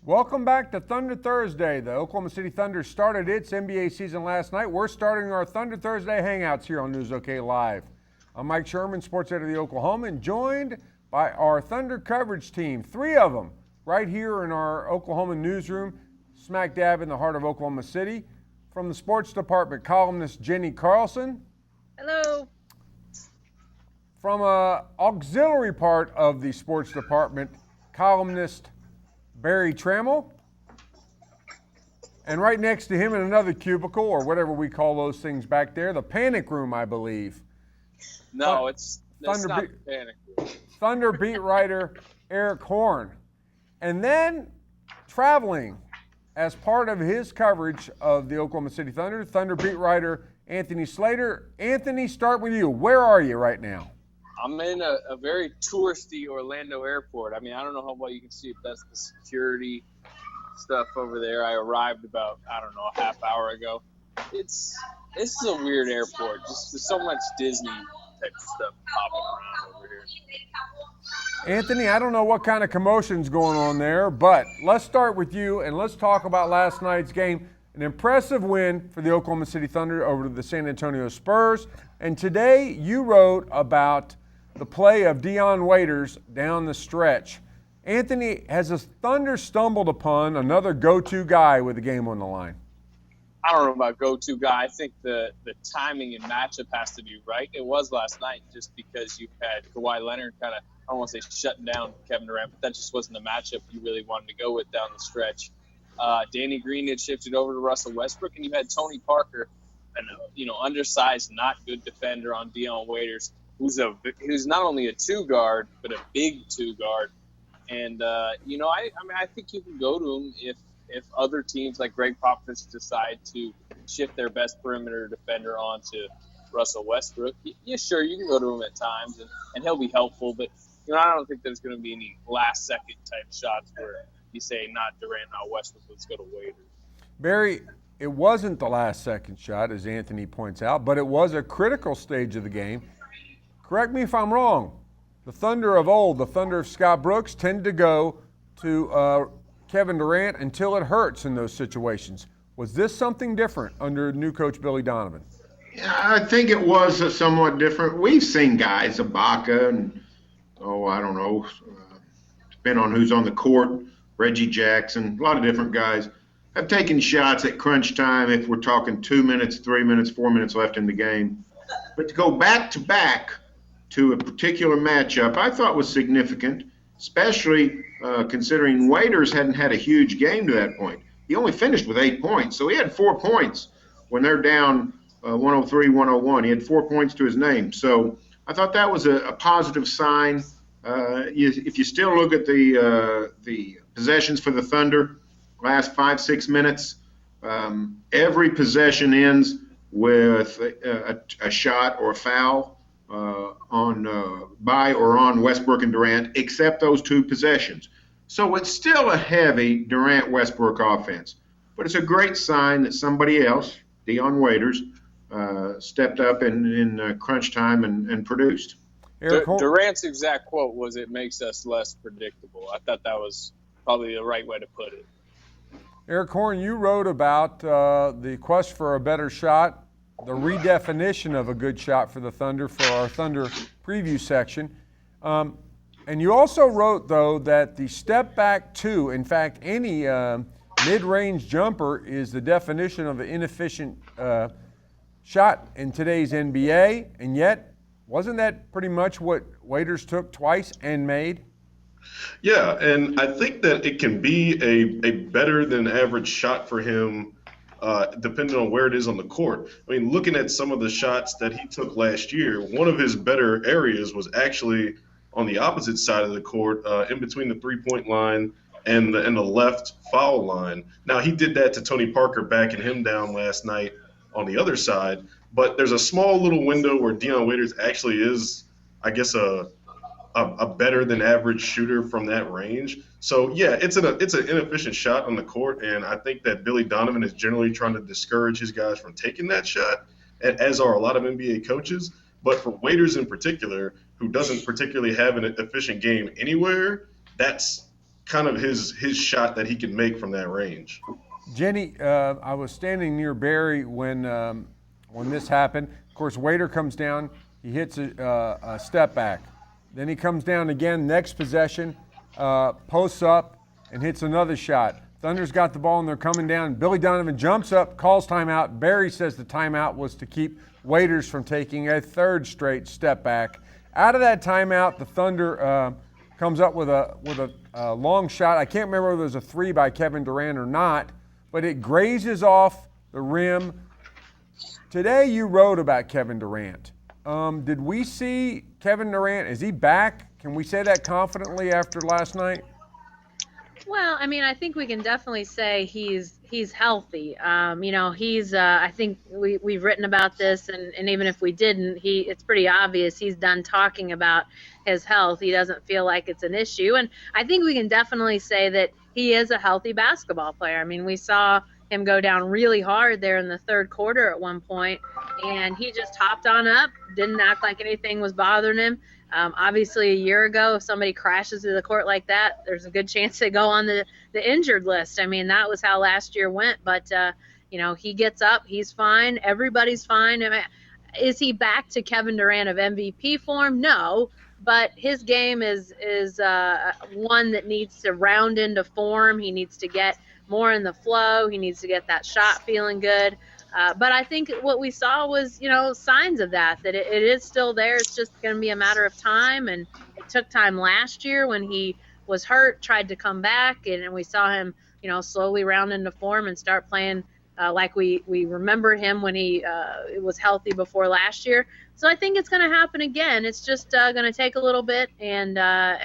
Welcome back to Thunder Thursday. The Oklahoma City Thunder started its NBA season last night. We're starting our Thunder Thursday hangouts here on News OK Live. I'm Mike Sherman, sports editor of the Oklahoman, joined by our Thunder coverage team, three of them, right here in our Oklahoma newsroom, smack dab in the heart of Oklahoma City. From the sports department, columnist Jenny Carlson. Hello. From an auxiliary part of the sports department, columnist Barry Trammell. And right next to him in another cubicle, or whatever we call those things back there, the panic room, I believe. No, it's not the panic room. Thunder beat writer Eric Horn. And then traveling as part of his coverage of the Oklahoma City Thunder, Thunder beat writer Anthony Slater. Anthony, start with you. Where are you right now? I'm in a very touristy Orlando airport. I mean, I don't know how well you can see if that's the security stuff over there. I arrived about, a half hour ago. This is a weird airport. Just there's so much Disney type stuff popping around over here. Anthony, I don't know what kind of commotion's going on there, but let's start with you and let's talk about last night's game. An impressive win for the Oklahoma City Thunder over the San Antonio Spurs. And today you wrote about the play of Dion Waiters down the stretch. Anthony, has the Thunder stumbled upon another go-to guy with the game on the line? I don't know about go-to guy. I think the timing and matchup has to be right. It was last night just because you had Kawhi Leonard kind of, I don't want to say shutting down Kevin Durant, but that just wasn't the matchup you really wanted to go with down the stretch. Danny Green had shifted over to Russell Westbrook, and you had Tony Parker, an undersized, not good defender on Dion Waiters, who's not only a two guard but a big two guard. And I think you can go to him if other teams like Greg Popovich decide to shift their best perimeter defender onto Russell Westbrook. Yeah, sure, you can go to him at times, and he'll be helpful. But I don't think there's going to be any last second type shots where you say not Durant, not Westbrook, let's go to Waiters. Barry, it wasn't the last second shot, as Anthony points out, but it was a critical stage of the game. Correct me if I'm wrong. The Thunder of old, the Thunder of Scott Brooks, tend to go to Kevin Durant until it hurts in those situations. Was this something different under new coach Billy Donovan? Yeah, I think it was somewhat different. We've seen guys, Ibaka and, depending on who's on the court, Reggie Jackson, a lot of different guys, have taken shots at crunch time if we're talking 2 minutes, 3 minutes, 4 minutes left in the game. But to go back-to-back to a particular matchup I thought was significant, especially considering Waiters hadn't had a huge game to that point. He only finished with 8 points, so he had 4 points when they're down 103-101. He had 4 points to his name. So I thought that was a positive sign. If you still look at the possessions for the Thunder, last 5-6 minutes, every possession ends with a shot or a foul by or on Westbrook and Durant, except those 2 possessions. So it's still a heavy Durant-Westbrook offense. But it's a great sign that somebody else, Dion Waiters, stepped up in crunch time and produced. Durant's exact quote was, "It makes us less predictable." I thought that was probably the right way to put it. Eric Horn, you wrote about the quest for a better shot, the redefinition of a good shot for the Thunder for our Thunder preview section. And you also wrote, though, that the step back two, in fact, any mid-range jumper is the definition of an inefficient shot in today's NBA. And yet, wasn't that pretty much what Waiters took twice and made? Yeah, and I think that it can be a better than average shot for him depending on where it is on the court. I mean, looking at some of the shots that he took last year, one of his better areas was actually on the opposite side of the court, in between the three-point line and the left foul line. Now, he did that to Tony Parker, backing him down last night on the other side, but there's a small little window where Dion Waiters actually is, I guess, a better than average shooter from that range. So yeah, it's an inefficient shot on the court, and I think that Billy Donovan is generally trying to discourage his guys from taking that shot, as are a lot of NBA coaches. But for Waiters in particular, who doesn't particularly have an efficient game anywhere, that's kind of his shot that he can make from that range. Jenny, I was standing near Barry when this happened. Of course, Waiter comes down. He hits a step back. Then he comes down again, next possession, posts up, and hits another shot. Thunder's got the ball, and they're coming down. Billy Donovan jumps up, calls timeout. Barry says the timeout was to keep Waiters from taking a third straight step back. Out of that timeout, the Thunder comes up with a long shot. I can't remember whether it was a three by Kevin Durant or not, but it grazes off the rim. Today you wrote about Kevin Durant. Did we see Kevin Durant? Is he back? Can we say that confidently after last night? Well, I mean, I think we can definitely say he's healthy. I think we've written about this, and even if we didn't, it's pretty obvious he's done talking about his health. He doesn't feel like it's an issue, and I think we can definitely say that he is a healthy basketball player. I mean, we saw him go down really hard there in the third quarter at one point, and he just hopped on up, didn't act like anything was bothering him. Obviously, a year ago, if somebody crashes to the court like that, there's a good chance they go on the injured list. I mean, that was how last year went. But, he gets up. He's fine. Everybody's fine. I mean, is he back to Kevin Durant of MVP form? No. But his game is one that needs to round into form. He needs to get more in the flow. He needs to get that shot feeling good. But I think what we saw was, signs of that it is still there. It's just going to be a matter of time. And it took time last year when he was hurt, tried to come back, and we saw him, slowly round into form and start playing like we remember him when he was healthy before last year. So I think it's going to happen again. It's just going to take a little bit. But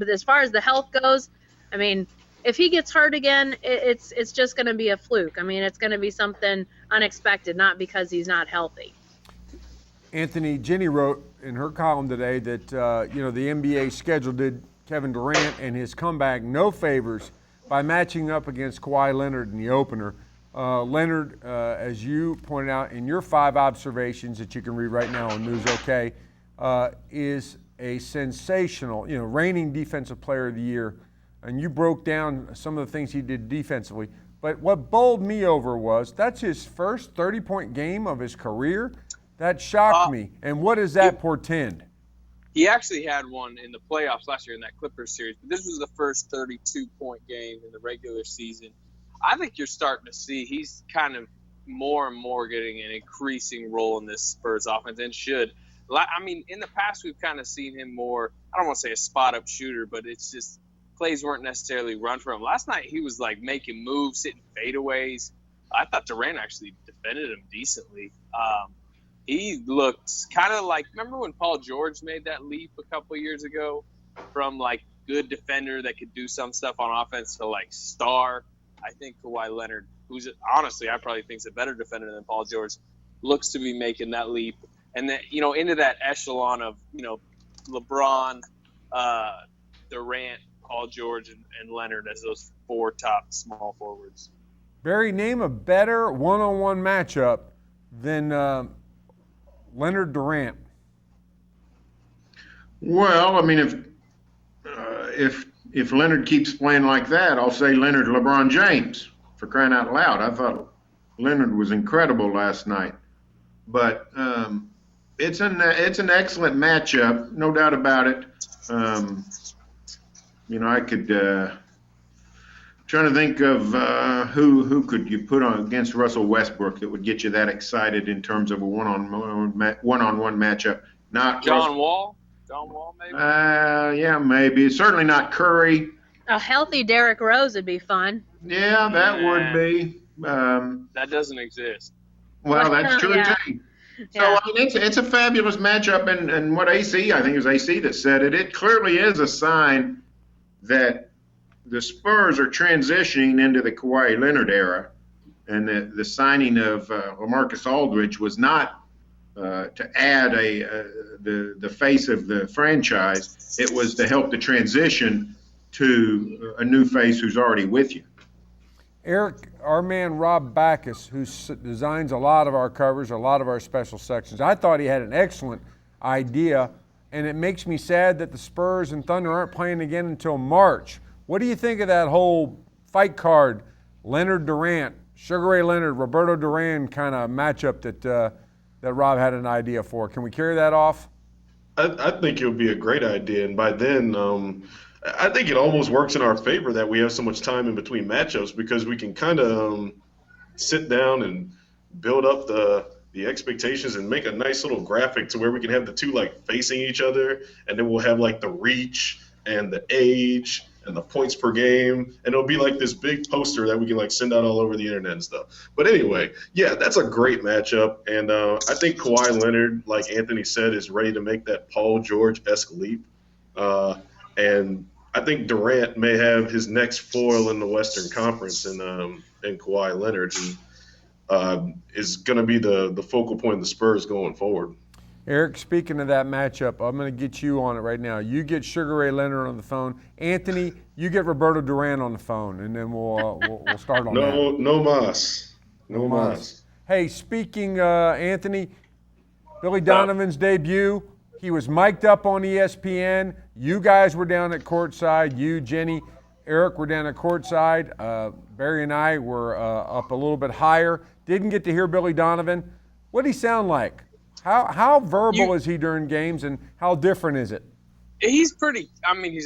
as far as the health goes, I mean, if he gets hurt again, it's just going to be a fluke. I mean, it's going to be something unexpected, not because he's not healthy. Anthony, Jenny wrote in her column today that, the NBA schedule did Kevin Durant and his comeback no favors by matching up against Kawhi Leonard in the opener. Leonard, as you pointed out in your 5 observations that you can read right now on News OK, is a sensational, reigning defensive player of the year. And you broke down some of the things he did defensively. But what bowled me over was that's his first 30-point game of his career. That shocked me. And what does that portend? He actually had one in the playoffs last year in that Clippers series, but this was the first 32-point game in the regular season. I think you're starting to see he's kind of more and more getting an increasing role in this Spurs offense, and should. I mean, in the past we've kind of seen him more, I don't want to say a spot-up shooter, but it's just plays weren't necessarily run for him. Last night he was like making moves, hitting fadeaways. I thought Durant actually defended him decently. He looked kind of like, remember when Paul George made that leap a couple of years ago from like good defender that could do some stuff on offense to like star? I think Kawhi Leonard, who's honestly I probably think's a better defender than Paul George, looks to be making that leap. And then, into that echelon of, LeBron, Durant, Paul George, and Leonard as those 4 top small forwards. Barry, name a better one-on-one matchup than Leonard Durant. Well, I mean, if Leonard keeps playing like that, I'll say Leonard LeBron James, for crying out loud. I thought Leonard was incredible last night. But it's an excellent matchup, no doubt about it. I could trying to think of who could you put on against Russell Westbrook that would get you that excited in terms of a one-on-one matchup. Not John Wall. John Wall, maybe. Yeah, maybe. Certainly not Curry. A healthy Derrick Rose would be fun. Yeah, that would be. That doesn't exist. Well, that's true too. So Yeah. I mean, it's a fabulous matchup, and what I think it was AC that said it. It clearly is a sign that the Spurs are transitioning into the Kawhi Leonard era, and the signing of LaMarcus Aldridge was not to add the face of the franchise. It was to help the transition to a new face who's already with you. Eric, our man Rob Backus, who designs a lot of our covers, a lot of our special sections, I thought he had an excellent idea and it makes me sad that the Spurs and Thunder aren't playing again until March. What do you think of that whole fight card, Leonard Durant, Sugar Ray Leonard, Roberto Duran kind of matchup that Rob had an idea for? Can we carry that off? I think it would be a great idea, and by then, I think it almost works in our favor that we have so much time in between matchups because we can kind of sit down and build up the expectations and make a nice little graphic to where we can have the two like facing each other, and then we'll have like the reach and the age and the points per game, and it'll be like this big poster that we can like send out all over the internet and stuff. But anyway, yeah, that's a great matchup, and I think Kawhi Leonard, like Anthony said, is ready to make that Paul George-esque leap, and I think Durant may have his next foil in the Western Conference in Kawhi Leonard, who is going to be the focal point of the Spurs going forward. Eric, speaking of that matchup, I'm going to get you on it right now. You get Sugar Ray Leonard on the phone. Anthony, you get Roberto Duran on the phone, and then we'll start on that. No mas. Hey, speaking, Anthony, Billy Donovan's debut, he was mic'd up on ESPN. You guys were down at courtside. You, Jenny, Eric were down at courtside. Barry and I were up a little bit higher. Didn't get to hear Billy Donovan. What did he sound like? How verbal is he during games, and how different is it? He's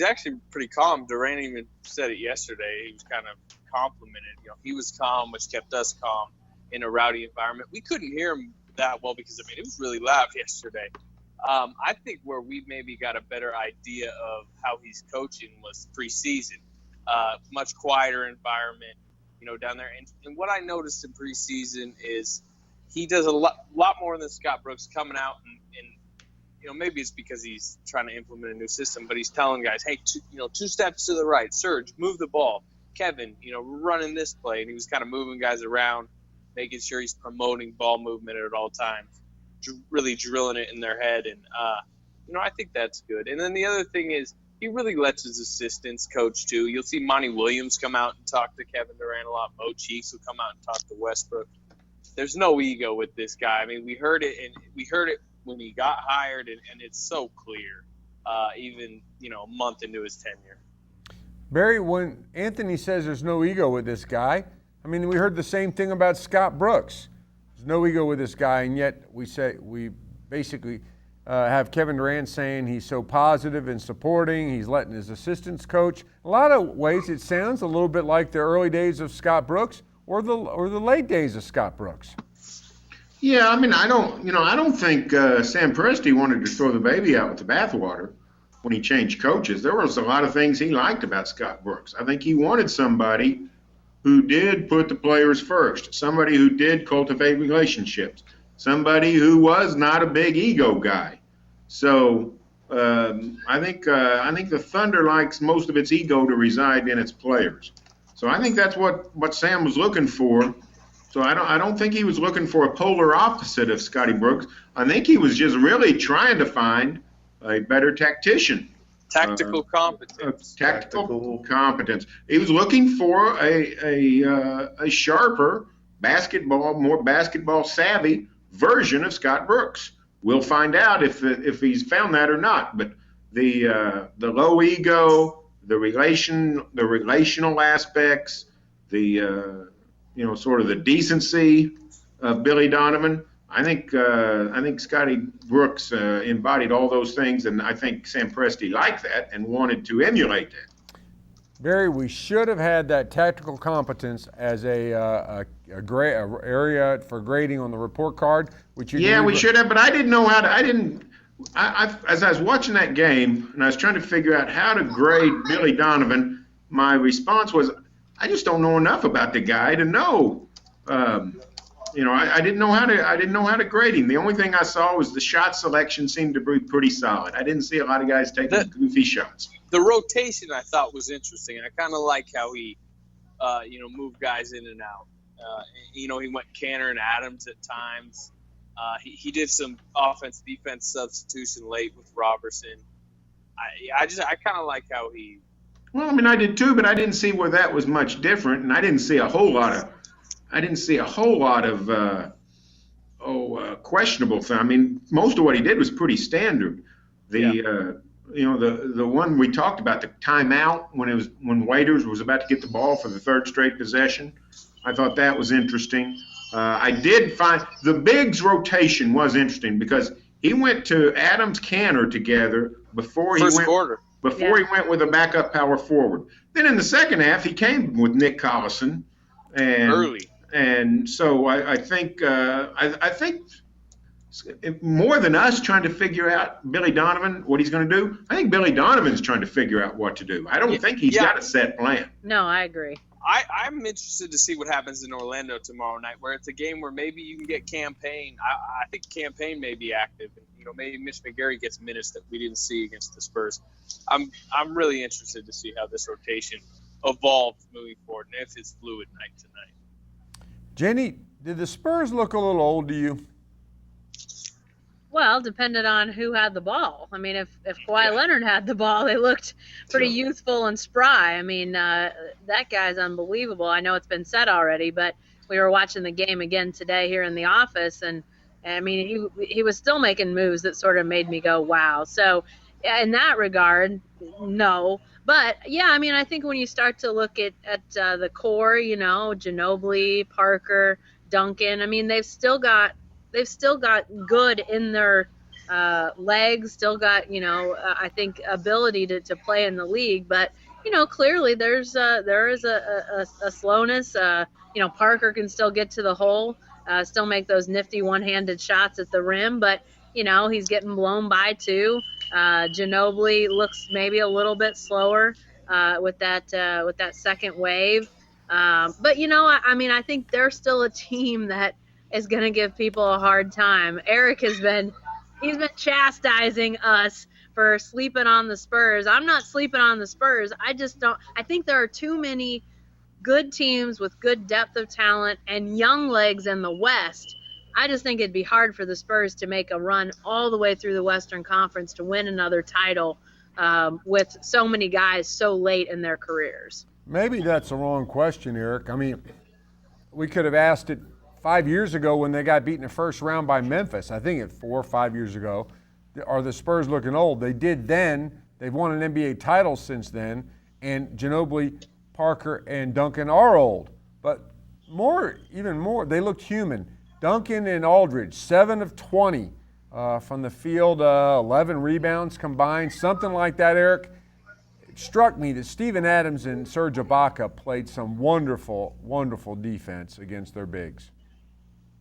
actually pretty calm. Durant even said it yesterday. He was kind of complimented. He was calm, which kept us calm in a rowdy environment. We couldn't hear him that well because, it was really loud yesterday. I think where we maybe got a better idea of how he's coaching was preseason. Much quieter environment, down there. And what I noticed in preseason is he does a lot more than Scott Brooks coming out and maybe it's because he's trying to implement a new system, but he's telling guys, hey, two steps to the right, Serge, move the ball. Kevin, running this play. And he was kind of moving guys around, making sure he's promoting ball movement at all times, really drilling it in their head. And, I think that's good. And then the other thing is he really lets his assistants coach too. You'll see Monty Williams come out and talk to Kevin Durant a lot. Mo Cheeks will come out and talk to Westbrook. There's no ego with this guy. We heard it when he got hired, and it's so clear, even a month into his tenure. Barry, when Anthony says there's no ego with this guy, we heard the same thing about Scott Brooks. There's no ego with this guy, and yet we basically have Kevin Durant saying he's so positive and supporting. He's letting his assistants coach. A lot of ways it sounds a little bit like the early days of Scott Brooks. Or the late days of Scott Brooks. Yeah, I don't think Sam Presti wanted to throw the baby out with the bathwater when he changed coaches. There was a lot of things he liked about Scott Brooks. I think he wanted somebody who did put the players first, somebody who did cultivate relationships, somebody who was not a big ego guy. So I think the Thunder likes most of its ego to reside in its players. So I think that's what Sam was looking for. So I don't think he was looking for a polar opposite of Scotty Brooks. I think he was just really trying to find a better tactician. Tactical competence. Tactical competence. He was looking for a sharper more basketball savvy version of Scott Brooks. We'll find out if he's found that or not. But the low ego, the relational aspects, the sort of the decency of Billy Donovan. I think Scotty Brooks embodied all those things, and I think Sam Presti liked that and wanted to emulate that. Barry, we should have had that tactical competence as a area for grading on the report card. We should have, but I didn't know how to. As I was watching that game and I was trying to figure out how to grade Billy Donovan, my response was, I just don't know enough about the guy to know. I didn't know how to grade him. The only thing I saw was the shot selection seemed to be pretty solid. I didn't see a lot of guys taking goofy shots. The rotation I thought was interesting. I kind of like how he, moved guys in and out. He went Canner and Adams at times. He did some offense-defense substitution late with Robertson. I kind of like how he. Well, I did too, but I didn't see where that was much different, and I didn't see a whole lot of questionable things. Most of what he did was pretty standard. The one we talked about, the timeout when Waiters was about to get the ball for the third straight possession. I thought that was interesting. I did find the Biggs rotation was interesting because he went to Adams Canner together before he went with a backup power forward. Then in the second half, he came with Nick Collison, and early. And so I think more than us trying to figure out Billy Donovan, what he's going to do, I think Billy Donovan's trying to figure out what to do. I don't think he's got a set plan. No, I agree. I'm interested to see what happens in Orlando tomorrow night, where it's a game where maybe you can get Campaign. I think Campaign may be active. Maybe Mitch McGary gets minutes that we didn't see against the Spurs. I'm really interested to see how this rotation evolves moving forward and if it's fluid night to night. Jenny, did the Spurs look a little old to you? Well, depended on who had the ball. I mean, if Kawhi Leonard had the ball, they looked pretty youthful and spry. I mean, that guy's unbelievable. I know it's been said already, but we were watching the game again today here in the office, and I mean, he was still making moves that sort of made me go, wow. So in that regard, no. But, yeah, I mean, I think when you start to look at the core, Ginobili, Parker, Duncan, I mean, they've still got good in their legs, still got, I think ability to play in the league. But, clearly there is a slowness. Parker can still get to the hole, still make those nifty one-handed shots at the rim. But, he's getting blown by too. Ginobili looks maybe a little bit slower with that second wave. But, I think they're still a team that is going to give people a hard time. Eric he's been chastising us for sleeping on the Spurs. I'm not sleeping on the Spurs. I think there are too many good teams with good depth of talent and young legs in the West. I just think it'd be hard for the Spurs to make a run all the way through the Western Conference to win another title with so many guys so late in their careers. Maybe that's the wrong question, Eric. I mean, we could have asked it 5 years ago when they got beaten in the first round by Memphis. I think it's 4 or 5 years ago. Are the Spurs looking old? They did then. They've won an NBA title since then. And Ginobili, Parker, and Duncan are old. But even more, they looked human. Duncan and Aldridge, 7 of 20 from the field, 11 rebounds combined, something like that, Eric. It struck me that Steven Adams and Serge Ibaka played some wonderful, wonderful defense against their bigs.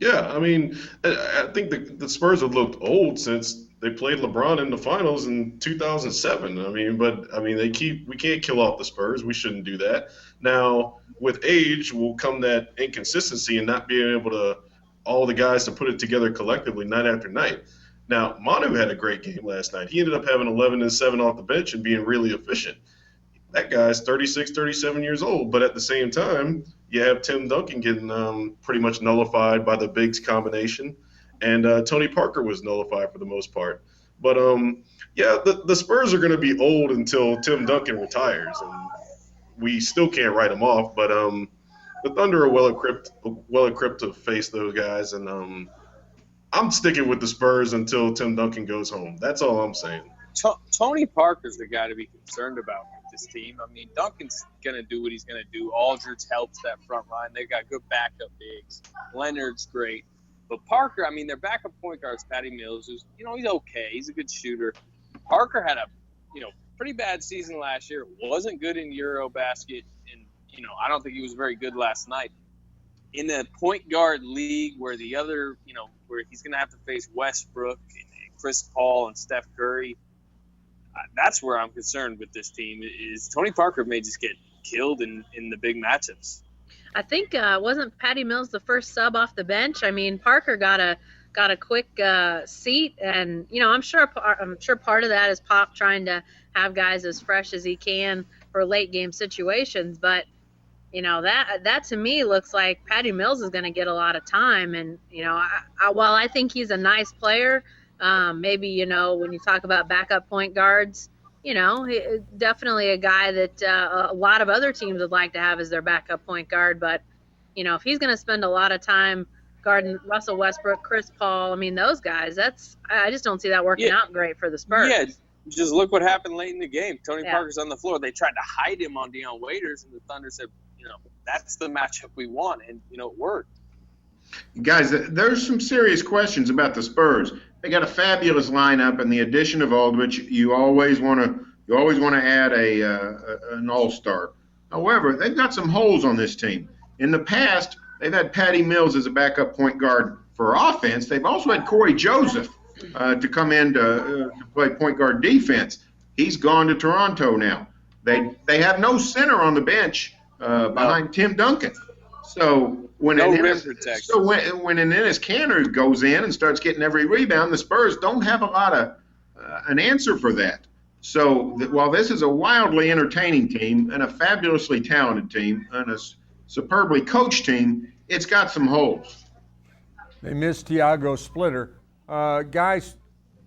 Yeah, I mean, I think the Spurs have looked old since they played LeBron in the finals in 2007. We can't kill off the Spurs. We shouldn't do that. Now, with age will come that inconsistency and not being able to all the guys to put it together collectively night after night. Now, Manu had a great game last night. He ended up having 11 and 7 off the bench and being really efficient. That guy's 36, 37 years old, but at the same time, you have Tim Duncan getting pretty much nullified by the bigs combination, and Tony Parker was nullified for the most part. But, the Spurs are going to be old until Tim Duncan retires, and we still can't write him off. But the Thunder are well-equipped to face those guys, and I'm sticking with the Spurs until Tim Duncan goes home. That's all I'm saying. Tony Parker's the guy to be concerned about with this team. I mean, Duncan's going to do what he's going to do. Aldridge helps that front line. They've got good backup bigs. Leonard's great. But Parker, I mean, their backup point guard is Patty Mills, who's, he's okay. He's a good shooter. Parker had a, pretty bad season last year. Wasn't good in Eurobasket. And, I don't think he was very good last night. In the point guard league where the other, where he's going to have to face Westbrook and Chris Paul and Steph Curry, that's where I'm concerned with this team. Is Tony Parker may just get killed in the big matchups. I think wasn't Patty Mills the first sub off the bench? I mean, Parker got a quick seat, and I'm sure part of that is Pop trying to have guys as fresh as he can for late game situations. But that to me looks like Patty Mills is going to get a lot of time, and while I think he's a nice player. Maybe, when you talk about backup point guards, definitely a guy that a lot of other teams would like to have as their backup point guard. But, if he's going to spend a lot of time guarding Russell Westbrook, Chris Paul. I mean, those guys. I just don't see that working Yeah. out great for the Spurs. Yeah, just look what happened late in the game. Tony Yeah. Parker's on the floor. They tried to hide him on Dion Waiters, and the Thunder said, that's the matchup we want, and it worked. Guys, there's some serious questions about the Spurs. They got a fabulous lineup, and the addition of Aldridge, you always want to add an all-star. However, they've got some holes on this team. In the past, they've had Patty Mills as a backup point guard for offense. They've also had Corey Joseph to come in to play point guard defense. He's gone to Toronto now. They have no center on the bench behind Tim Duncan. So when No rim Enes protection. when Enes Kanter goes in and starts getting every rebound, the Spurs don't have a lot of an answer for that. So while this is a wildly entertaining team and a fabulously talented team and a superbly coached team, it's got some holes. They missed Tiago Splitter. Guys,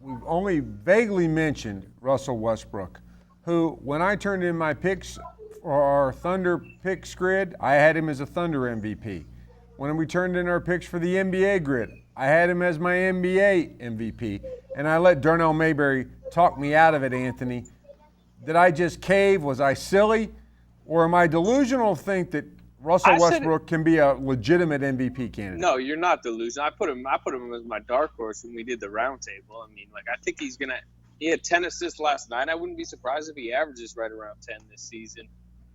we've only vaguely mentioned Russell Westbrook, who, when I turned in my picks for our Thunder picks grid, I had him as a Thunder MVP. When we turned in our picks for the NBA grid, I had him as my NBA MVP. And I let Darnell Mayberry talk me out of it, Anthony. Did I just cave? Was I silly? Or am I delusional to think that Russell I said Westbrook can be a legitimate MVP candidate? No, you're not delusional. I put him as my dark horse when we did the roundtable. I mean, I think he had 10 assists last night. I wouldn't be surprised if he averages right around 10 this season.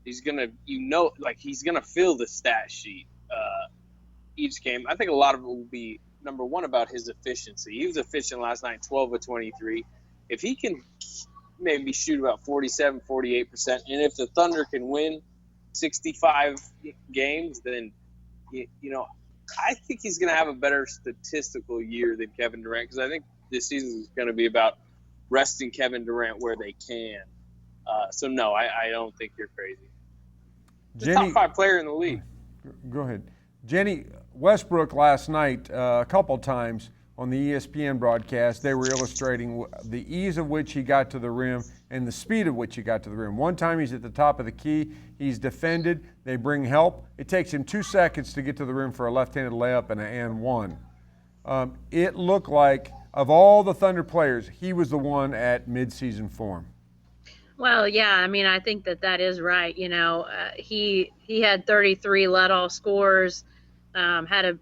He's gonna, he's gonna fill the stat sheet each game. I think a lot of it will be, number one, about his efficiency. He was efficient last night, 12 of 23. If he can maybe shoot about 47, 48%, and if the Thunder can win 65 games, then, I think he's going to have a better statistical year than Kevin Durant, because I think this season is going to be about resting Kevin Durant where they can. So, no, I don't think you're crazy. He's a top 5 player in the league. Go ahead. Jenny, Westbrook last night, a couple times on the ESPN broadcast, they were illustrating the ease of which he got to the rim and the speed of which he got to the rim. One time he's at the top of the key, he's defended, they bring help. It takes him 2 seconds to get to the rim for a left-handed layup and an and one. It looked like, of all the Thunder players, he was the one at midseason form. Well, yeah, I mean, I think that is right. He had 33 let-all scores, had a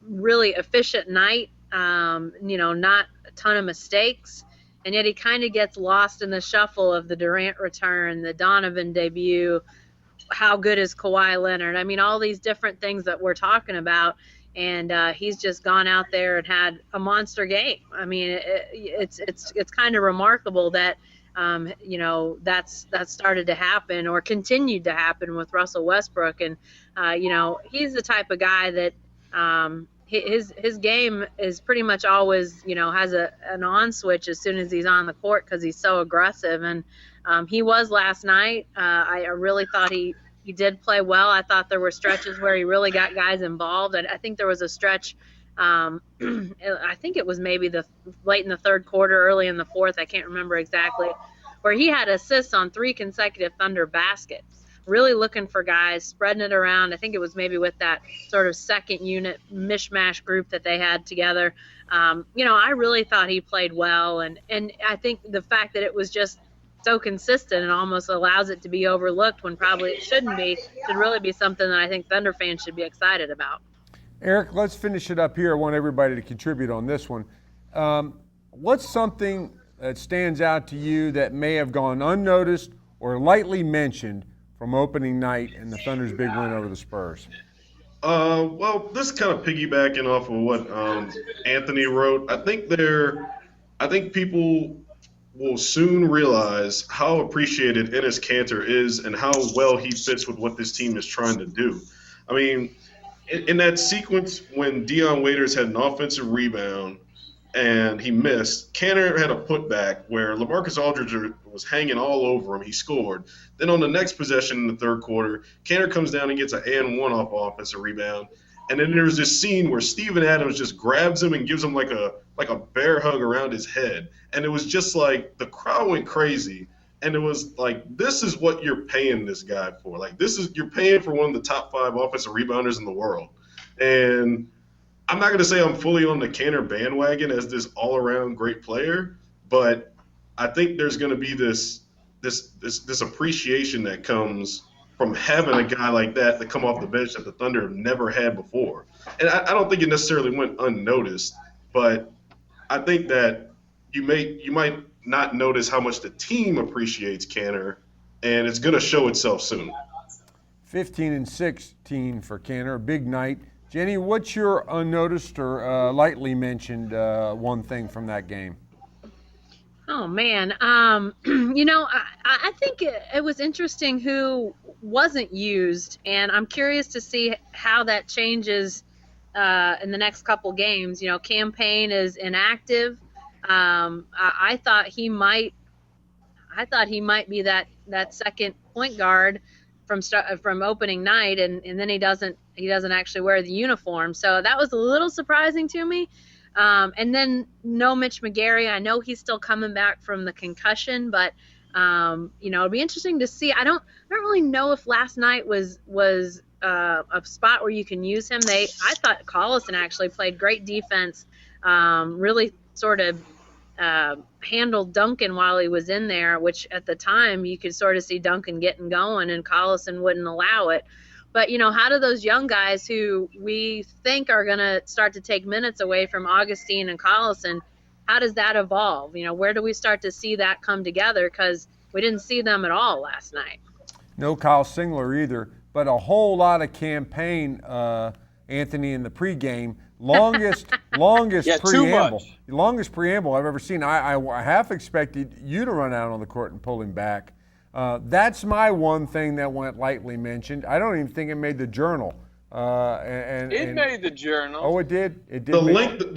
really efficient night, not a ton of mistakes, and yet he kind of gets lost in the shuffle of the Durant return, the Donovan debut, how good is Kawhi Leonard? I mean, all these different things that we're talking about, and he's just gone out there and had a monster game. I mean, it's kind of remarkable that that's started to happen or continued to happen with Russell Westbrook. And, he's the type of guy that his game is pretty much always, has an on switch as soon as he's on the court because he's so aggressive. And he was last night. I really thought he did play well. I thought there were stretches where he really got guys involved. And I think there was a stretch I think it was maybe late in the third quarter, early in the fourth, I can't remember exactly, where he had assists on 3 consecutive Thunder baskets, really looking for guys, spreading it around. I think it was maybe with that sort of second unit mishmash group that they had together. I really thought he played well, and I think the fact that it was just so consistent and almost allows it to be overlooked when probably it shouldn't be, should really be something that I think Thunder fans should be excited about. Eric, let's finish it up here. I want everybody to contribute on this one. What's something that stands out to you that may have gone unnoticed or lightly mentioned from opening night and the Thunder's big win over the Spurs? Well, this is kind of piggybacking off of what Anthony wrote. I think people will soon realize how appreciated Enes Kanter is and how well he fits with what this team is trying to do. I mean, in that sequence when Dion Waiters had an offensive rebound and he missed, Kanter had a putback where LaMarcus Aldridge was hanging all over him. He scored. Then on the next possession in the third quarter, Kanter comes down and gets an and one off offensive rebound. And then there's this scene where Steven Adams just grabs him and gives him like a bear hug around his head. And it was just like the crowd went crazy. And it was like, this is what you're paying this guy for. Like, you're paying for one of the top 5 offensive rebounders in the world. And I'm not going to say I'm fully on the Kanter bandwagon as this all-around great player, but I think there's going to be this appreciation that comes from having a guy like that to come off the bench that the Thunder have never had before. And I don't think it necessarily went unnoticed, but I think that you might not notice how much the team appreciates Kanter, and it's going to show itself soon. 15-16 for Kanter, a big night. Jenny, what's your unnoticed or lightly mentioned one thing from that game? Oh man, I think it was interesting who wasn't used, and I'm curious to see how that changes in the next couple games. Cam Payne is inactive. I thought he might be that second point guard from opening night, and then he doesn't actually wear the uniform. So that was a little surprising to me. And then no Mitch McGary. I know he's still coming back from the concussion, but it'll be interesting to see. I don't really know if last night was a spot where you can use him. I thought Collison actually played great defense, really sort of handled Duncan while he was in there, which at the time you could sort of see Duncan getting going and Collison wouldn't allow it. But, how do those young guys who we think are going to start to take minutes away from Augustine and Collison, how does that evolve? Where do we start to see that come together? Because we didn't see them at all last night. No Kyle Singler either, but a whole lot of campaign, Anthony, in the pregame. Longest Yeah, preamble. Longest preamble I've ever seen. I half expected you to run out on the court and pull him back. That's my one thing that went lightly mentioned. I don't even think it made the Journal. It made the Journal. Oh, it did? It did. The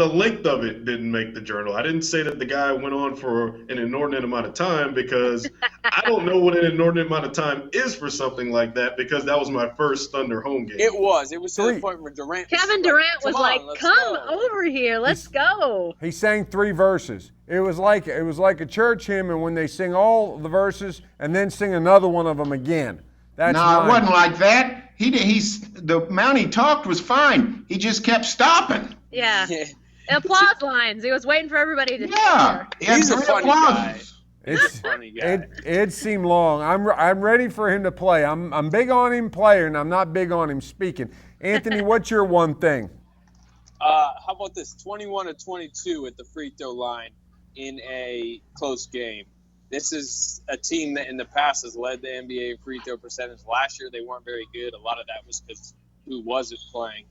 length of it didn't make the Journal. I didn't say that the guy went on for an inordinate amount of time, because I don't know what an inordinate amount of time is for something like that, because that was my first Thunder home game. It was to the point where Kevin Durant was like, "Come over here, let's go." He sang 3 verses. It was like a church hymn, and when they sing all the verses and then sing another one of them again. No, it wasn't like that. The amount he talked was fine. He just kept stopping. Yeah. Applause lines. He was waiting for everybody to Yeah. He's a funny guy. It's funny guy. It seemed long. I'm ready for him to play. I'm big on him playing. I'm not big on him speaking. Anthony, what's your one thing? How about this? 21-22 at the free throw line in a close game. This is a team that in the past has led the NBA in free throw percentage. Last year they weren't very good. A lot of that was because who wasn't playing.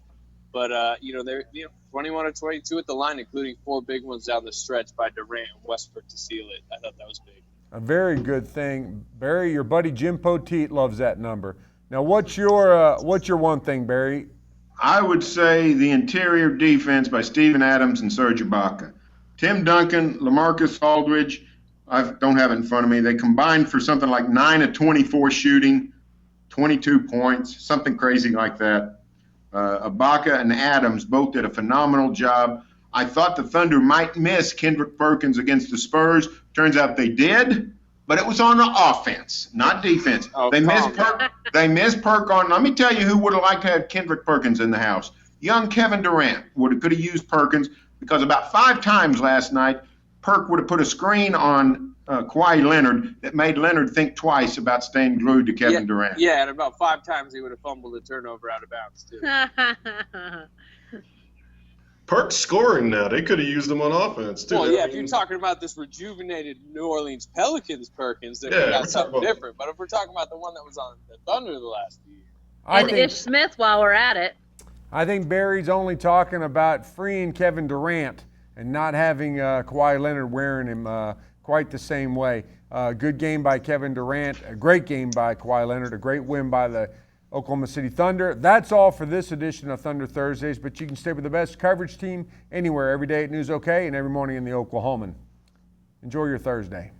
But they're 21-22 at the line, including 4 big ones down the stretch by Durant and Westbrook to seal it. I thought that was big. A very good thing, Barry. Your buddy Jim Poteet loves that number. Now, what's your one thing, Barry? I would say the interior defense by Steven Adams and Serge Ibaka. Tim Duncan, LaMarcus Aldridge, I don't have it in front of me. They combined for something like 9 of 24 shooting, 22 points, something crazy like that. Ibaka and Adams both did a phenomenal job. I thought the Thunder might miss Kendrick Perkins against the Spurs. Turns out they did, but it was on the offense, not defense. Oh, they missed Perk on. Let me tell you who would have liked to have Kendrick Perkins in the house. Young Kevin Durant could have used Perkins, because about 5 times last night, Perk would have put a screen on Kawhi Leonard that made Leonard think twice about staying glued to Kevin Durant. Yeah, and about 5 times he would have fumbled a turnover out of bounds, too. Perk's scoring now. They could have used him on offense, too. Well, yeah, if you're talking about this rejuvenated New Orleans Pelicans Perkins, then we got something different. But if we're talking about the one that was on the Thunder the last few years. And Ish Smith while we're at it. I think Barry's only talking about freeing Kevin Durant and not having Kawhi Leonard wearing him quite the same way. Good game by Kevin Durant, a great game by Kawhi Leonard, a great win by the Oklahoma City Thunder. That's all for this edition of Thunder Thursdays, but you can stay with the best coverage team anywhere, every day at News OK and every morning in the Oklahoman. Enjoy your Thursday.